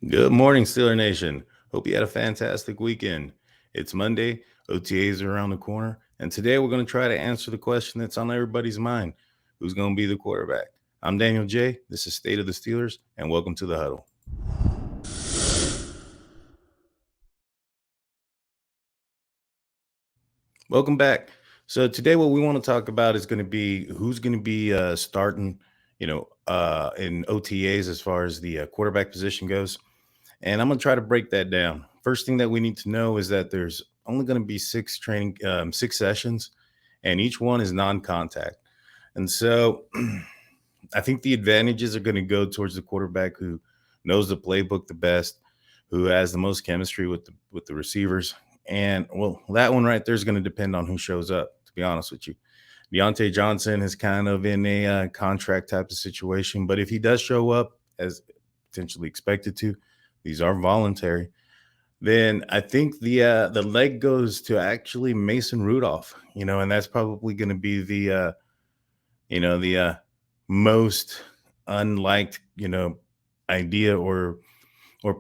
Good morning, Steeler Nation. Hope you had a fantastic weekend. It's Monday, OTAs are around the corner, and today we're going to try to answer the question that's on everybody's mind: who's going to be the quarterback? I'm Daniel J. This is State of the Steelers, and welcome to the Huddle. Welcome back. So today, what we want to talk about is going to be who's going to be starting, in OTAs as far as the quarterback position goes. And I'm going to try to break that down. First thing that we need to know is that there's only going to be six sessions, and each one is non-contact. And so I think the advantages are going to go towards the quarterback who knows the playbook the best, who has the most chemistry with the receivers. And well, that one right there is going to depend on who shows up, to be honest with you. Deontay Johnson is kind of in a contract type of situation, but if he does show up as potentially expected to, these are voluntary. Then I think the leg goes to actually Mason Rudolph, and that's probably going to be the most unliked idea or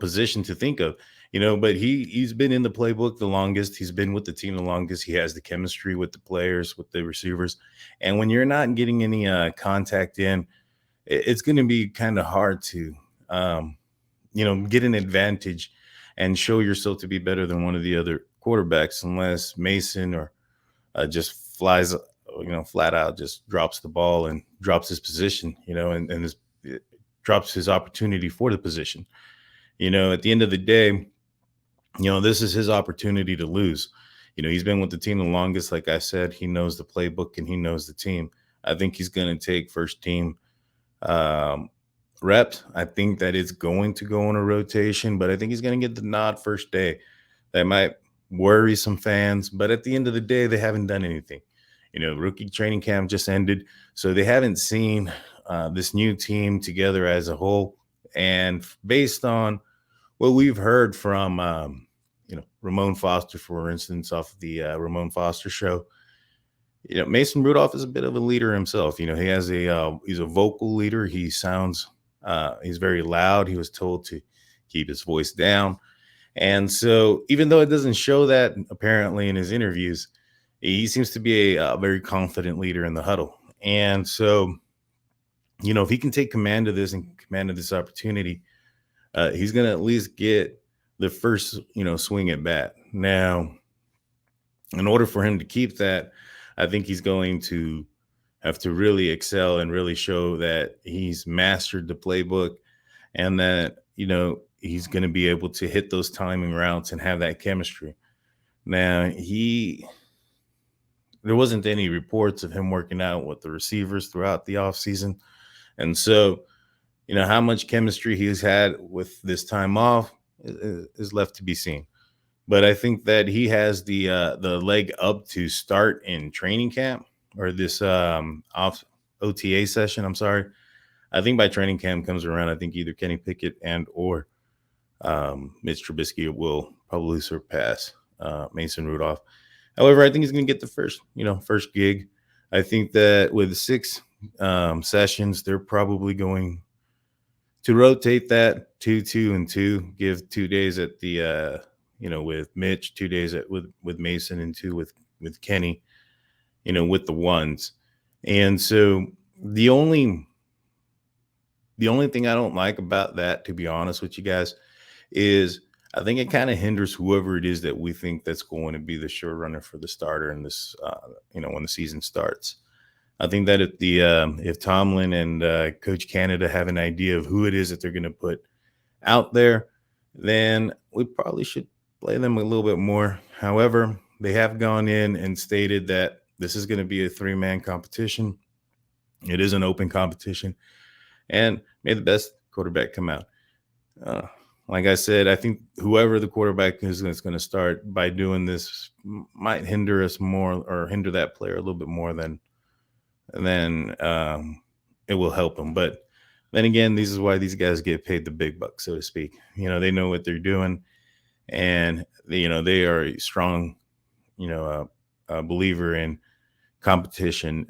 position to think of. But he's been in the playbook the longest. He's been with the team the longest. He has the chemistry with the players, with the receivers. And when you're not getting any contact in, it's going to be kind of hard to get an advantage and show yourself to be better than one of the other quarterbacks, unless Mason or just flies, flat out just drops the ball and drops his position, and it drops his opportunity for the position. At the end of the day, this is his opportunity to lose. He's been with the team the longest. Like I said, he knows the playbook and he knows the team. I think he's going to take first team um, reps. I think that it's going to go on a rotation, but I think he's going to get the nod first day. That might worry some fans, but at the end of the day, they haven't done anything. Rookie training camp just ended, so they haven't seen this new team together as a whole. And based on what we've heard from, Ramon Foster, for instance, off of the Ramon Foster show, Mason Rudolph is a bit of a leader himself. He's a vocal leader. He's very loud. He was told to keep his voice down. And so, even though it doesn't show that apparently in his interviews, he seems to be a very confident leader in the huddle. And so, if he can take command of this and command of this opportunity, he's going to at least get the first, swing at bat. Now, in order for him to keep that, I think he's going to have to really excel and really show that he's mastered the playbook and that, he's going to be able to hit those timing routes and have that chemistry. Now, there wasn't any reports of him working out with the receivers throughout the offseason. And so, how much chemistry he's had with this time off is left to be seen. But I think that he has the leg up to start in training camp or this off OTA session. I'm sorry. I think by training camp comes around, I think either Kenny Pickett and or Mitch Trubisky will probably surpass Mason Rudolph. However, I think he's going to get the first gig. I think that with six sessions, they're probably going to rotate that 2, 2, and 2. Give 2 days at the with Mitch, 2 days with Mason, and two with Kenny. With the ones, and so the only the only thing I don't like about that, to be honest with you guys, is I think it kind of hinders whoever it is that we think that's going to be the sure runner for the starter in this, when the season starts. I think that if Tomlin and Coach Canada have an idea of who it is that they're going to put out there, then we probably should play them a little bit more. However, they have gone in and stated that this is going to be a three-man competition. It is an open competition, and may the best quarterback come out. Uh, like I said, I think whoever the quarterback is that's going to start by doing this might hinder us more or hinder that player a little bit more than it will help them. But then again, this is why these guys get paid the big bucks, so to speak. They know what they're doing, and they are a strong, believer in competition.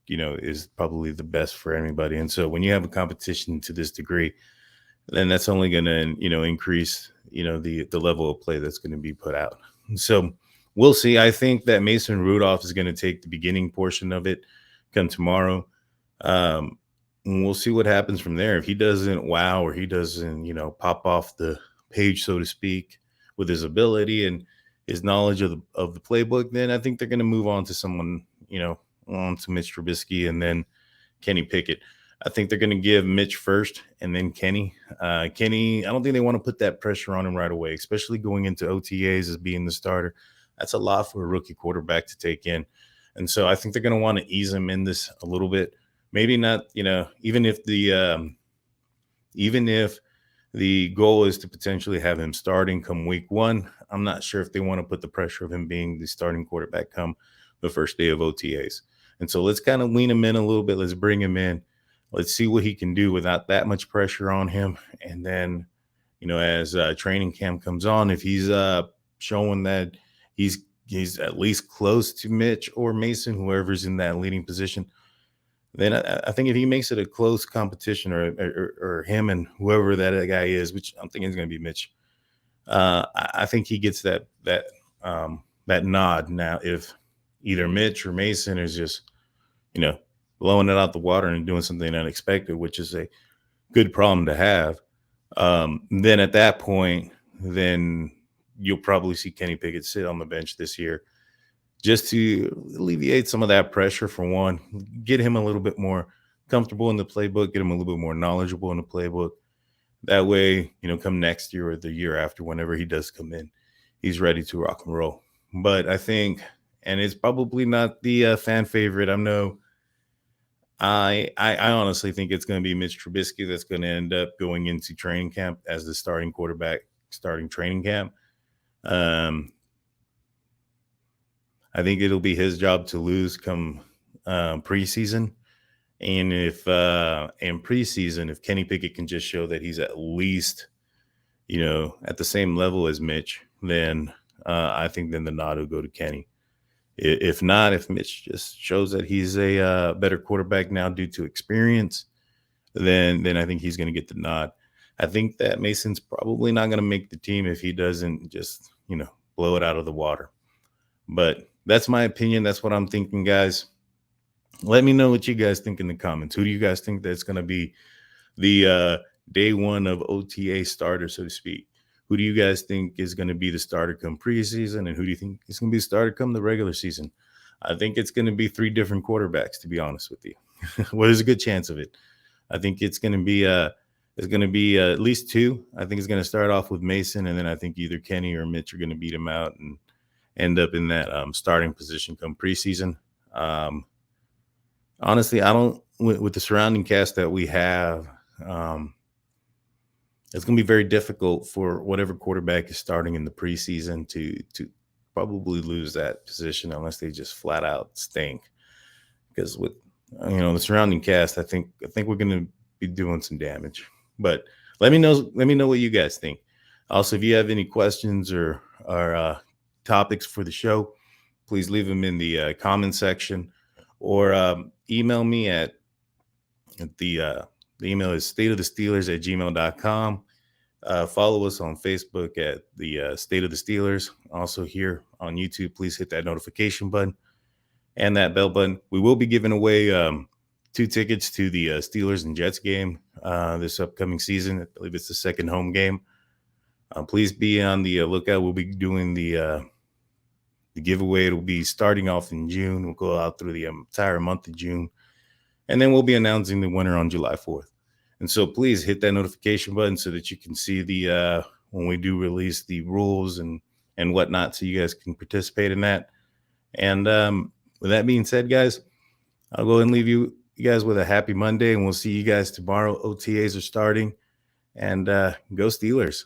Is probably the best for anybody. And so when you have a competition to this degree, then that's only going to, increase, the level of play that's going to be put out. So we'll see. I think that Mason Rudolph is going to take the beginning portion of it come tomorrow. Um, and we'll see what happens from there. If he doesn't wow, or he doesn't, pop off the page, so to speak, with his ability and his knowledge of the playbook, then I think they're going to move on to someone, on to Mitch Trubisky and then Kenny Pickett. I think they're going to give Mitch first and then Kenny. Kenny, I don't think they want to put that pressure on him right away, especially going into OTAs as being the starter. That's a lot for a rookie quarterback to take in. And so I think they're going to want to ease him in this a little bit. Maybe not, even if the goal is to potentially have him starting come week one, I'm not sure if they want to put the pressure of him being the starting quarterback come the first day of OTAs. And so let's kind of lean him in a little bit. Let's bring him in. Let's see what he can do without that much pressure on him. And then, as training camp comes on, if he's showing that he's at least close to Mitch or Mason, whoever's in that leading position, then I think if he makes it a close competition, or him and whoever that guy is, which I'm thinking is going to be Mitch, I think he gets that nod. Now, if either Mitch or Mason is just, you know, blowing it out the water and doing something unexpected, which is a good problem to have, then at that point, then you'll probably see Kenny Pickett sit on the bench this year, just to alleviate some of that pressure. For one, get him a little bit more comfortable in the playbook, get him a little bit more knowledgeable in the playbook. That way, come next year or the year after, whenever he does come in, he's ready to rock and roll. But I think, and it's probably not the fan favorite. I honestly think it's going to be Mitch Trubisky that's going to end up going into training camp as the starting quarterback, starting training camp. Um, I think it'll be his job to lose come preseason. And if in preseason, if Kenny Pickett can just show that he's at least, at the same level as Mitch, then I think then the nod will go to Kenny. If not, if Mitch just shows that he's a better quarterback now due to experience, then I think he's going to get the nod. I think that Mason's probably not going to make the team if he doesn't just, blow it out of the water. But that's my opinion. That's what I'm thinking, guys. Let me know what you guys think in the comments. Who do you guys think that's going to be the day one of OTA starter, so to speak? Who do you guys think is going to be the starter come preseason? And who do you think is going to be the starter come the regular season? I think it's going to be three different quarterbacks, to be honest with you. Well, there's a good chance of it. I think it's going to be at least two. I think it's going to start off with Mason, and then I think either Kenny or Mitch are going to beat him out and end up in that starting position come preseason. Honestly, I don't, with the surrounding cast that we have, it's going to be very difficult for whatever quarterback is starting in the preseason to probably lose that position unless they just flat out stink. Because with the surrounding cast, I think we're going to be doing some damage. But let me know what you guys think. Also, if you have any questions or topics for the show, please leave them in the comment section, or email me at the email is stateofthesteelers@gmail.com. Follow us on Facebook at the State of the Steelers. Also here on YouTube, please hit that notification button and that bell button. We will be giving away 2 tickets to the Steelers and Jets game this upcoming season. I believe it's the second home game. Please be on the lookout. We'll be doing the giveaway. It'll be starting off in June. We'll go out through the entire month of June. And then we'll be announcing the winner on July 4th. And so please hit that notification button so that you can see the when we do release the rules and whatnot, so you guys can participate in that. And with that being said, guys, I'll go ahead and leave you guys with a happy Monday, and we'll see you guys tomorrow. OTAs are starting, and go Steelers.